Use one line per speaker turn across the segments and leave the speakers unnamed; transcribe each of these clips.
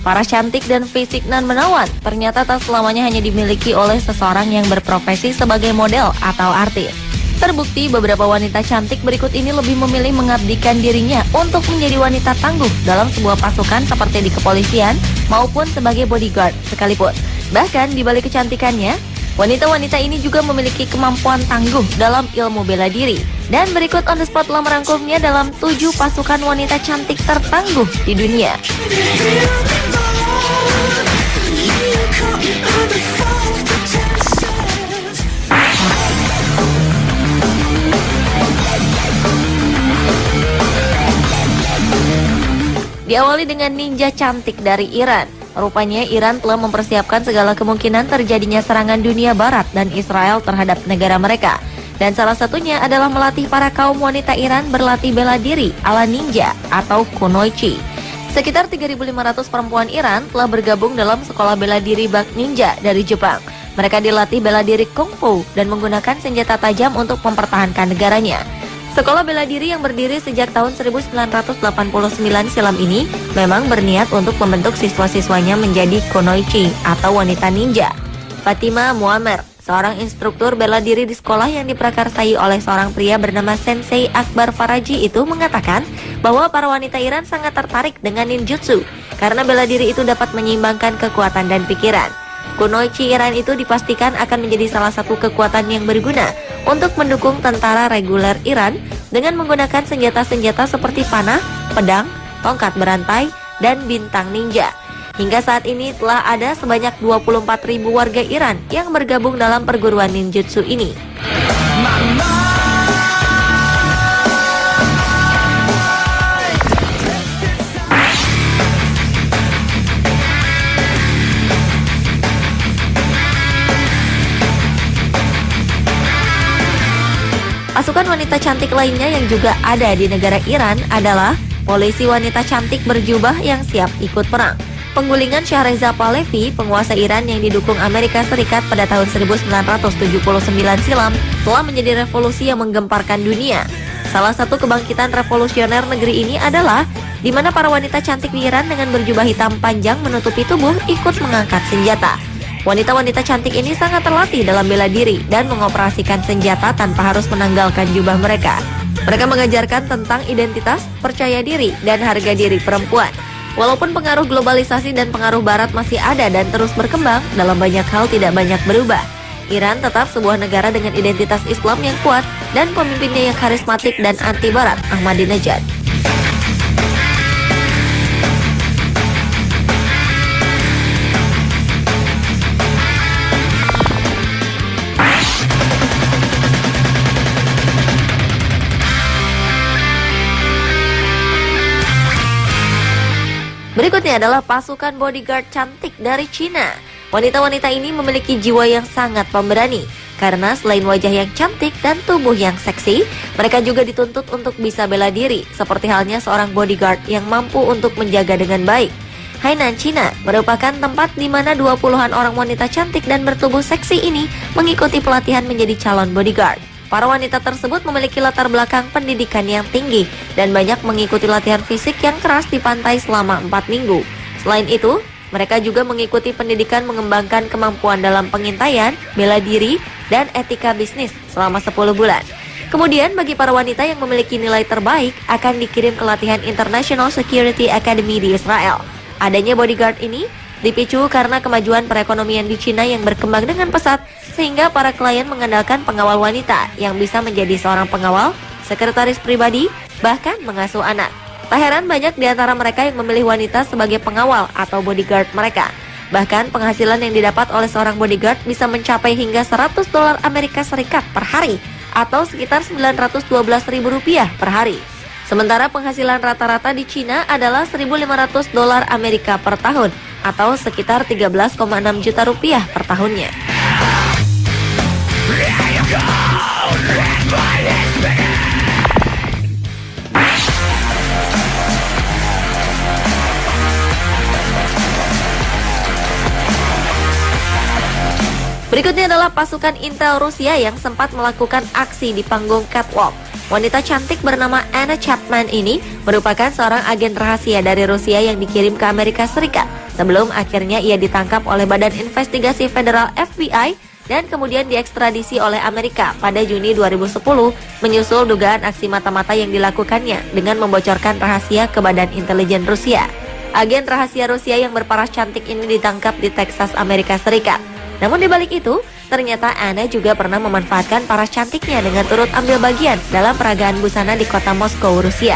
Para cantik dan fisik nan menawan ternyata tak selamanya hanya dimiliki oleh seseorang yang berprofesi sebagai model atau artis. Terbukti beberapa wanita cantik berikut ini lebih memilih mengabdikan dirinya untuk menjadi wanita tangguh dalam sebuah pasukan seperti di kepolisian maupun sebagai bodyguard sekalipun. Bahkan di balik kecantikannya, wanita-wanita ini juga memiliki kemampuan tangguh dalam ilmu bela diri. Dan berikut on the spot telah merangkumnya dalam 7 pasukan wanita cantik tertangguh di dunia. Diawali dengan ninja cantik dari Iran. Rupanya Iran telah mempersiapkan segala kemungkinan terjadinya serangan dunia barat dan Israel terhadap negara mereka. Dan salah satunya adalah melatih para kaum wanita Iran berlatih bela diri ala ninja atau kunoichi. Sekitar 3.500 perempuan Iran telah bergabung dalam sekolah bela diri bak ninja dari Jepang. Mereka dilatih bela diri kungfu dan menggunakan senjata tajam untuk mempertahankan negaranya. Sekolah bela diri yang berdiri sejak tahun 1989 silam ini memang berniat untuk membentuk siswa-siswanya menjadi kunoichi atau wanita ninja. Fatima Muammer, seorang instruktur bela diri di sekolah yang diprakarsai oleh seorang pria bernama Sensei Akbar Faraji itu mengatakan bahwa para wanita Iran sangat tertarik dengan ninjutsu karena bela diri itu dapat menyeimbangkan kekuatan dan pikiran. Kunoichi Iran itu dipastikan akan menjadi salah satu kekuatan yang berguna untuk mendukung tentara reguler Iran dengan menggunakan senjata-senjata seperti panah, pedang, tongkat berantai, dan bintang ninja. Hingga saat ini telah ada sebanyak 24.000 warga Iran yang bergabung dalam perguruan ninjutsu ini. Pasukan wanita cantik lainnya yang juga ada di negara Iran adalah polisi wanita cantik berjubah yang siap ikut perang. Penggulingan Shahreza Pahlavi, penguasa Iran yang didukung Amerika Serikat pada tahun 1979 silam, telah menjadi revolusi yang menggemparkan dunia. Salah satu kebangkitan revolusioner negeri ini adalah di mana para wanita cantik di Iran dengan berjubah hitam panjang menutupi tubuh ikut mengangkat senjata. Wanita-wanita cantik ini sangat terlatih dalam bela diri dan mengoperasikan senjata tanpa harus menanggalkan jubah mereka. Mereka mengajarkan tentang identitas, percaya diri, dan harga diri perempuan. Walaupun pengaruh globalisasi dan pengaruh barat masih ada dan terus berkembang, dalam banyak hal tidak banyak berubah. Iran tetap sebuah negara dengan identitas Islam yang kuat dan pemimpinnya yang karismatik dan anti barat, Ahmadinejad. Berikutnya adalah pasukan bodyguard cantik dari Cina. Wanita-wanita ini memiliki jiwa yang sangat pemberani. Karena selain wajah yang cantik dan tubuh yang seksi, mereka juga dituntut untuk bisa bela diri, seperti halnya seorang bodyguard yang mampu untuk menjaga dengan baik. Hainan, Cina merupakan tempat di mana 20-an orang wanita cantik dan bertubuh seksi ini mengikuti pelatihan menjadi calon bodyguard. Para wanita tersebut memiliki latar belakang pendidikan yang tinggi dan banyak mengikuti latihan fisik yang keras di pantai selama 4 minggu. Selain itu, mereka juga mengikuti pendidikan mengembangkan kemampuan dalam pengintaian, bela diri, dan etika bisnis selama 10 bulan. Kemudian bagi para wanita yang memiliki nilai terbaik akan dikirim ke latihan International Security Academy di Israel. Adanya bodyguard ini dipicu karena kemajuan perekonomian di Cina yang berkembang dengan pesat, sehingga para klien mengandalkan pengawal wanita yang bisa menjadi seorang pengawal, sekretaris pribadi, bahkan mengasuh anak. Tak heran banyak di antara mereka yang memilih wanita sebagai pengawal atau bodyguard mereka. Bahkan penghasilan yang didapat oleh seorang bodyguard bisa mencapai hingga $100 Amerika Serikat per hari atau sekitar Rp912.000 per hari. Sementara penghasilan rata-rata di Cina adalah $1.500 Amerika per tahun atau sekitar 13,6 juta rupiah per tahunnya. Berikutnya adalah pasukan Intel Rusia yang sempat melakukan aksi di panggung catwalk. Wanita cantik bernama Anna Chapman ini merupakan seorang agen rahasia dari Rusia yang dikirim ke Amerika Serikat sebelum akhirnya ia ditangkap oleh Badan Investigasi Federal FBI dan kemudian diekstradisi oleh Amerika pada Juni 2010 menyusul dugaan aksi mata-mata yang dilakukannya dengan membocorkan rahasia ke Badan Intelijen Rusia. Agen rahasia Rusia yang berparas cantik ini ditangkap di Texas, Amerika Serikat. Namun di balik itu, ternyata Anna juga pernah memanfaatkan paras cantiknya dengan turut ambil bagian dalam peragaan busana di kota Moskow, Rusia.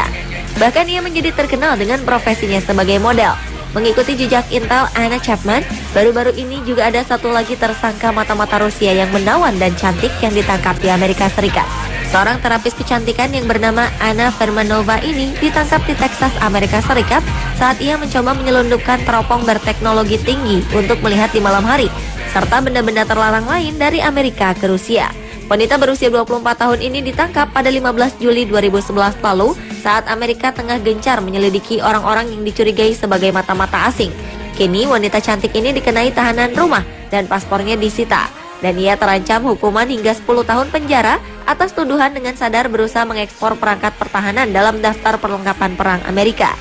Bahkan ia menjadi terkenal dengan profesinya sebagai model. Mengikuti jejak Intel Anna Chapman, baru-baru ini juga ada satu lagi tersangka mata-mata Rusia yang menawan dan cantik yang ditangkap di Amerika Serikat. Seorang terapis kecantikan yang bernama Anna Fermanova ini ditangkap di Texas, Amerika Serikat saat ia mencoba menyelundupkan teropong berteknologi tinggi untuk melihat di malam hari, serta benda-benda terlarang lain dari Amerika ke Rusia. Wanita berusia 24 tahun ini ditangkap pada 15 Juli 2011 lalu saat Amerika tengah gencar menyelidiki orang-orang yang dicurigai sebagai mata-mata asing. Kini wanita cantik ini dikenai tahanan rumah dan paspornya disita. Dan ia terancam hukuman hingga 10 tahun penjara atas tuduhan dengan sadar berusaha mengekspor perangkat pertahanan dalam daftar perlengkapan perang Amerika.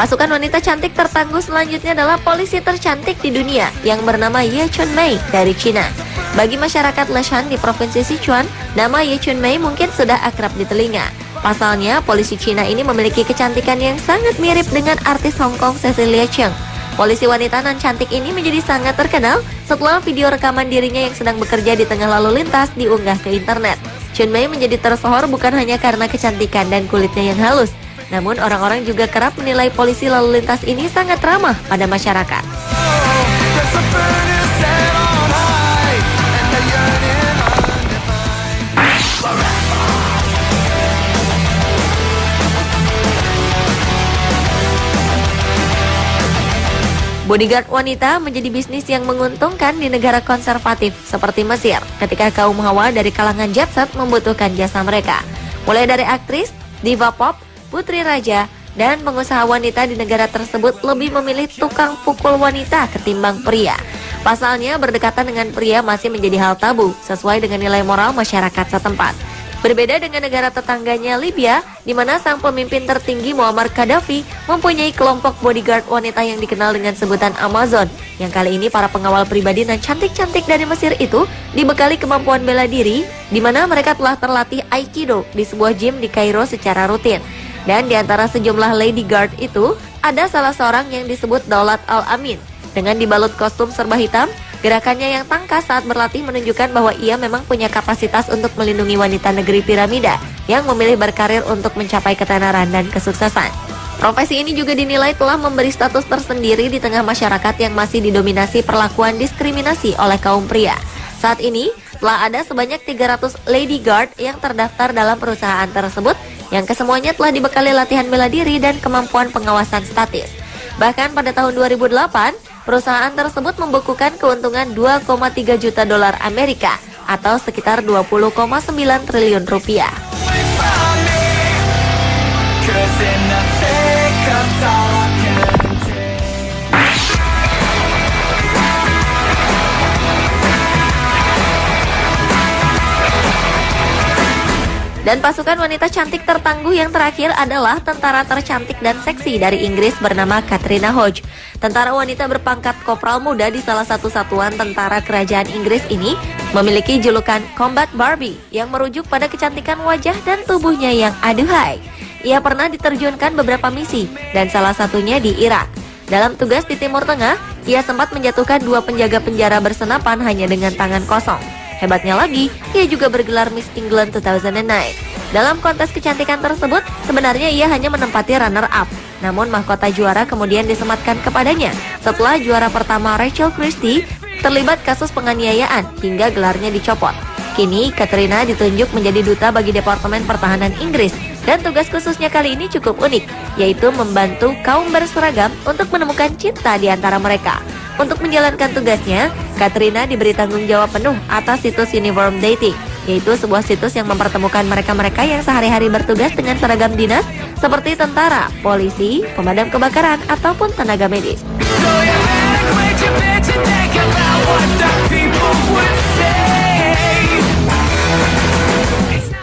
Pasukan wanita cantik tertangguh selanjutnya adalah polisi tercantik di dunia yang bernama Ye Chunmei dari Cina. Bagi masyarakat Leshan di Provinsi Sichuan, nama Ye Chunmei mungkin sudah akrab di telinga. Pasalnya, polisi Cina ini memiliki kecantikan yang sangat mirip dengan artis Hong Kong Cecilia Cheung. Polisi wanita nan cantik ini menjadi sangat terkenal setelah video rekaman dirinya yang sedang bekerja di tengah lalu lintas diunggah ke internet. Chunmei menjadi tersohor bukan hanya karena kecantikan dan kulitnya yang halus, namun orang-orang juga kerap menilai polisi lalu lintas ini sangat ramah pada masyarakat. Bodyguard wanita menjadi bisnis yang menguntungkan di negara konservatif seperti Mesir ketika kaum hawa dari kalangan jet set membutuhkan jasa mereka. Mulai dari aktris, diva pop, putri raja, dan pengusaha wanita di negara tersebut lebih memilih tukang pukul wanita ketimbang pria. Pasalnya berdekatan dengan pria masih menjadi hal tabu sesuai dengan nilai moral masyarakat setempat. Berbeda dengan negara tetangganya Libya, di mana sang pemimpin tertinggi Muammar Gaddafi mempunyai kelompok bodyguard wanita yang dikenal dengan sebutan Amazon, yang kali ini para pengawal pribadi dan cantik-cantik dari Mesir itu dibekali kemampuan bela diri, di mana mereka telah terlatih Aikido di sebuah gym di Kairo secara rutin. Dan di antara sejumlah lady guard itu, ada salah seorang yang disebut Daulat Al-Amin. Dengan dibalut kostum serba hitam, gerakannya yang tangkas saat berlatih menunjukkan bahwa ia memang punya kapasitas untuk melindungi wanita negeri piramida yang memilih berkarir untuk mencapai ketenaran dan kesuksesan. Profesi ini juga dinilai telah memberi status tersendiri di tengah masyarakat yang masih didominasi perlakuan diskriminasi oleh kaum pria. Saat ini, telah ada sebanyak 300 lady guard yang terdaftar dalam perusahaan tersebut yang kesemuanya telah dibekali latihan bela diri dan kemampuan pengawasan statis. Bahkan pada tahun 2008, perusahaan tersebut membukukan keuntungan 2,3 juta dolar Amerika atau sekitar 20,9 triliun rupiah. Dan pasukan wanita cantik tertangguh yang terakhir adalah tentara tercantik dan seksi dari Inggris bernama Katrina Hodge. Tentara wanita berpangkat kopral muda di salah satu satuan tentara kerajaan Inggris ini memiliki julukan Combat Barbie yang merujuk pada kecantikan wajah dan tubuhnya yang aduhai. Ia pernah diterjunkan beberapa misi dan salah satunya di Irak. Dalam tugas di Timur Tengah, ia sempat menjatuhkan 2 penjaga penjara bersenapan hanya dengan tangan kosong. Hebatnya lagi, ia juga bergelar Miss England 2009. Dalam kontes kecantikan tersebut, sebenarnya ia hanya menempati runner-up. Namun mahkota juara kemudian disematkan kepadanya setelah juara pertama Rachel Christie terlibat kasus penganiayaan hingga gelarnya dicopot. Kini, Katrina ditunjuk menjadi duta bagi Departemen Pertahanan Inggris dan tugas khususnya kali ini cukup unik, yaitu membantu kaum berseragam untuk menemukan cinta di antara mereka. Untuk menjalankan tugasnya, Katrina diberi tanggung jawab penuh atas situs Uniform Dating, yaitu sebuah situs yang mempertemukan mereka-mereka yang sehari-hari bertugas dengan seragam dinas seperti tentara, polisi, pemadam kebakaran, ataupun tenaga medis.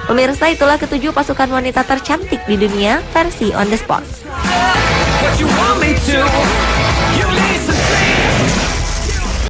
Pemirsa, itulah ketujuh pasukan wanita tercantik di dunia versi On The Spot.